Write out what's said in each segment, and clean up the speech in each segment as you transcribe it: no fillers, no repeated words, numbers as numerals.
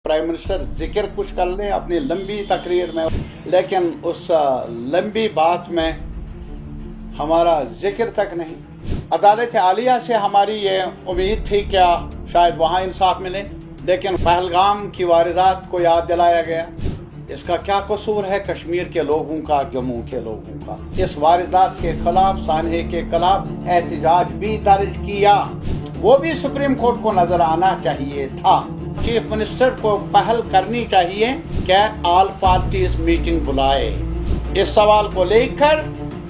Prime minister जिक्र कुछ कर ले अपनी लंबी तकरीर में, लेकिन उस लंबी बात में हमारा जिक्र तक नहीं। अदालत आलिया से हमारी ये उम्मीद थी क्या शायद वहाँ इंसाफ मिले, लेकिन पहलगाम की वारदात को याद दिलाया गया। इसका क्या कसूर है कश्मीर के लोगों का, जम्मू के लोगों का? इस वारदात के खिलाफ, सानहे के खिलाफ एहतजाज भी दर्ज किया, वो भी सुप्रीम कोर्ट को नजर आना चाहिए था। चीफ मिनिस्टर को पहल करनी चाहिए कि ऑल पार्टीज मीटिंग बुलाए इस सवाल को लेकर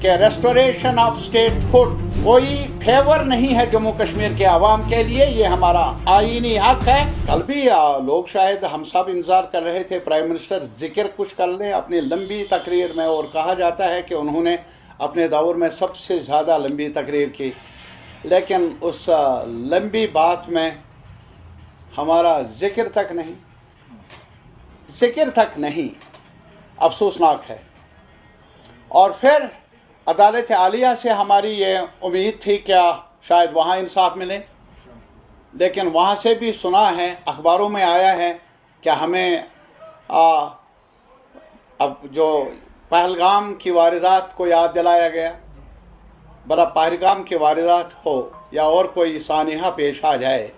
कि रेस्टोरेशन ऑफ स्टेटहुड कोई फेवर नहीं है जम्मू कश्मीर के आवाम के लिए, ये हमारा आईनी हक है। कल भी लोग शायद हम सब इंतजार कर रहे थे प्राइम मिनिस्टर जिक्र कुछ कर ले अपनी लंबी तकरीर में, और कहा जाता है कि उन्होंने अपने दौर में सबसे ज़्यादा लंबी तकरीर की, लेकिन उस लंबी बात में हमारा जिक्र तक नहीं, अफसोसनाक है। और फिर अदालत आलिया से हमारी ये उम्मीद थी क्या शायद वहाँ इंसाफ मिले, लेकिन वहाँ से भी सुना है, अखबारों में आया है कि हमें अब जो पहलगाम की वारदात को याद दिलाया गया। बड़ा पहलगाम की वारदात हो या और कोई सानिहा पेश आ जाए,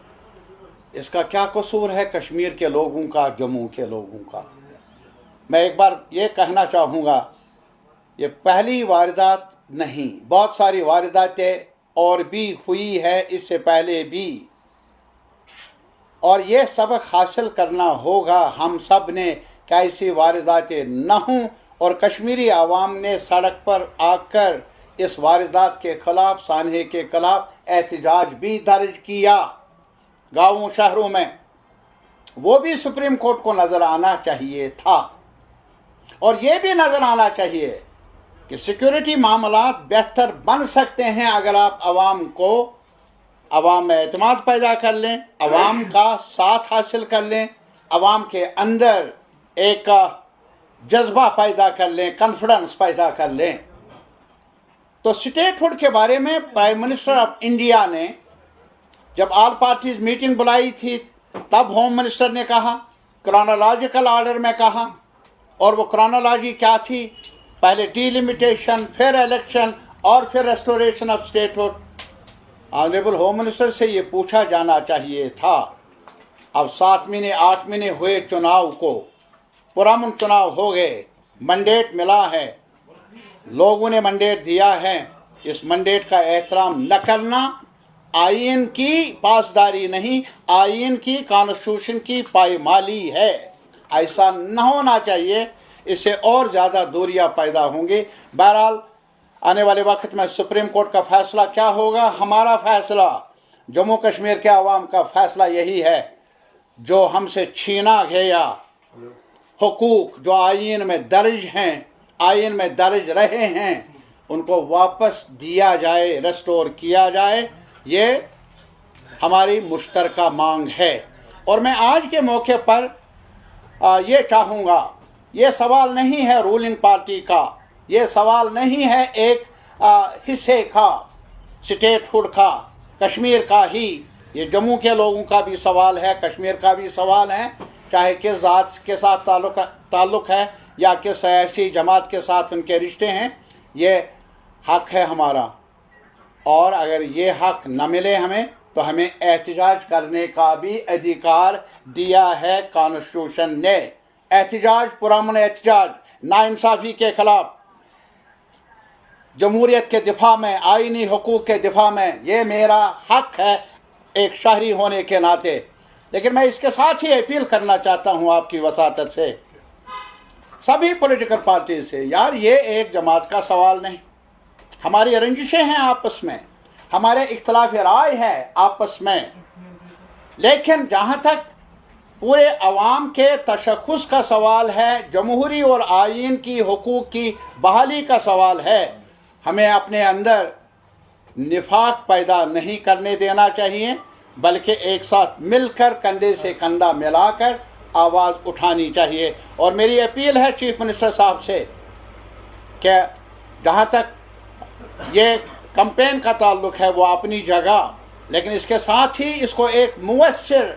इसका क्या कसूर है कश्मीर के लोगों का, जम्मू के लोगों का? मैं एक बार ये कहना चाहूँगा, ये पहली वारदात नहीं, बहुत सारी वारदातें और भी हुई है इससे पहले भी, और ये सबक हासिल करना होगा हम सब ने कि ऐसी वारदातें न हों, और कश्मीरी आवाम ने सड़क पर आकर इस वारदात के खिलाफ, सानहे के खिलाफ एहतजाज भी दर्ज किया गाँवों शहरों में, वो भी सुप्रीम कोर्ट को नज़र आना चाहिए था। और ये भी नज़र आना चाहिए कि सिक्योरिटी मामलात बेहतर बन सकते हैं अगर आप आवाम में एतमाद पैदा कर लें, आवाम का साथ हासिल कर लें, आवाम के अंदर एक जज्बा पैदा कर लें, कॉन्फिडेंस पैदा कर लें। तो स्टेटहुड के बारे में प्राइम मिनिस्टर ऑफ इंडिया ने जब ऑल पार्टीज मीटिंग बुलाई थी, तब होम मिनिस्टर ने कहा, क्रोनोलॉजिकल ऑर्डर में कहा, और वो क्रोनोलॉजी क्या थी? पहले डिलिमिटेशन, फिर इलेक्शन और फिर restoration of statehood. Honourable home minister से ये पूछा जाना चाहिए था। अब 7 महीने 8 महीने हुए चुनाव को, पुरअमन चुनाव हो गए, मैंडेट मिला है, लोगों ने मैंडेट दिया है, इस मैंडेट का एहतराम न करना आईन की पासदारी नहीं, आईन की, कॉन्स्टिट्यूशन की पायमाली है। ऐसा न होना चाहिए, इससे और ज़्यादा दूरियां पैदा होंगी। बहरहाल आने वाले वक्त में सुप्रीम कोर्ट का फैसला क्या होगा, हमारा फैसला, जम्मू कश्मीर के आवाम का फैसला यही है, जो हमसे छीना गया हुकूक जो आईन में दर्ज हैं, आईन में दर्ज रहे हैं, उनको वापस दिया जाए, रेस्टोर किया जाए। ये हमारी मुश्तरका मांग है। और मैं आज के मौके पर ये चाहूँगा, ये सवाल नहीं है रूलिंग पार्टी का, ये सवाल नहीं है एक हिस्से का, स्टेटहुड का, कश्मीर का ही, ये जम्मू के लोगों का भी सवाल है, कश्मीर का भी सवाल है, चाहे किस जात के साथ ताल्लुक़ है या किस ऐसी जमात के साथ उनके रिश्ते हैं, ये हक है हमारा। और अगर ये हक न मिले हमें, तो हमें एहतजाज करने का भी अधिकार दिया है कॉन्स्टिट्यूशन ने। एहतजाज, पुरअमन एहतजाज, नाइंसाफ़ी के खिलाफ, जमहूरियत के दिफा में, आईनी हुकूक के दिफा में, ये मेरा हक है एक शहरी होने के नाते। लेकिन मैं इसके साथ ही अपील करना चाहता हूँ आपकी वसातत से, सभी पॉलिटिकल पार्टी से, यार ये एक जमात का सवाल नहीं, हमारी रंजिशें हैं आपस में, हमारे इख्तलाफ राय है आपस में, लेकिन जहाँ तक पूरे अवाम के तशख़्ख़ुस का सवाल है, जमहूरी और आईन की हुकूक की बहाली का सवाल है, हमें अपने अंदर निफाक पैदा नहीं करने देना चाहिए, बल्कि एक साथ मिलकर, कंधे से कंधा मिलाकर आवाज़ उठानी चाहिए। और मेरी अपील है चीफ मिनिस्टर साहब से कि जहाँ तक ये कैंपेन का ताल्लुक़ है वो अपनी जगह, लेकिन इसके साथ ही इसको एक मुअस्सिर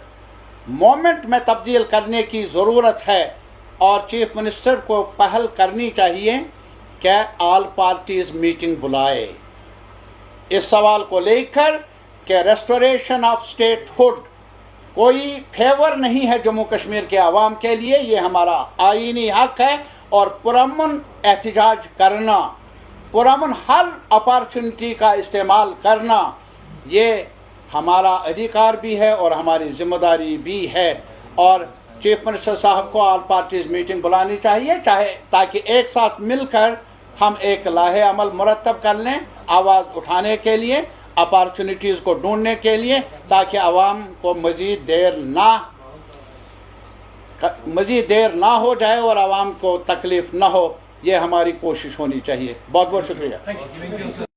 मोमेंट में तब्दील करने की ज़रूरत है और चीफ मिनिस्टर को पहल करनी चाहिए कि ऑल पार्टीज़ मीटिंग बुलाए इस सवाल को लेकर कि रेस्टोरेशन ऑफ स्टेटहुड कोई फेवर नहीं है जम्मू कश्मीर के आवाम के लिए, ये हमारा आईनी हक है और पुरअमन एहतजाज करना, पुरअमन हर अपॉर्चुनिटी का इस्तेमाल करना, ये हमारा अधिकार भी है और हमारी जिम्मेदारी भी है। और चीफ मिनिस्टर साहब को ऑल पार्टीज़ मीटिंग बुलानी चाहिए चाहे, ताकि एक साथ मिलकर हम एक लाहे अमल मुरतब कर लें आवाज़ उठाने के लिए, अपॉर्चुनिटीज़ को ढूंढने के लिए, ताकि आवाम को मज़ीद देर ना हो जाए और आवाम को तकलीफ़ ना हो। ये हमारी कोशिश होनी चाहिए। बहुत बहुत शुक्रिया।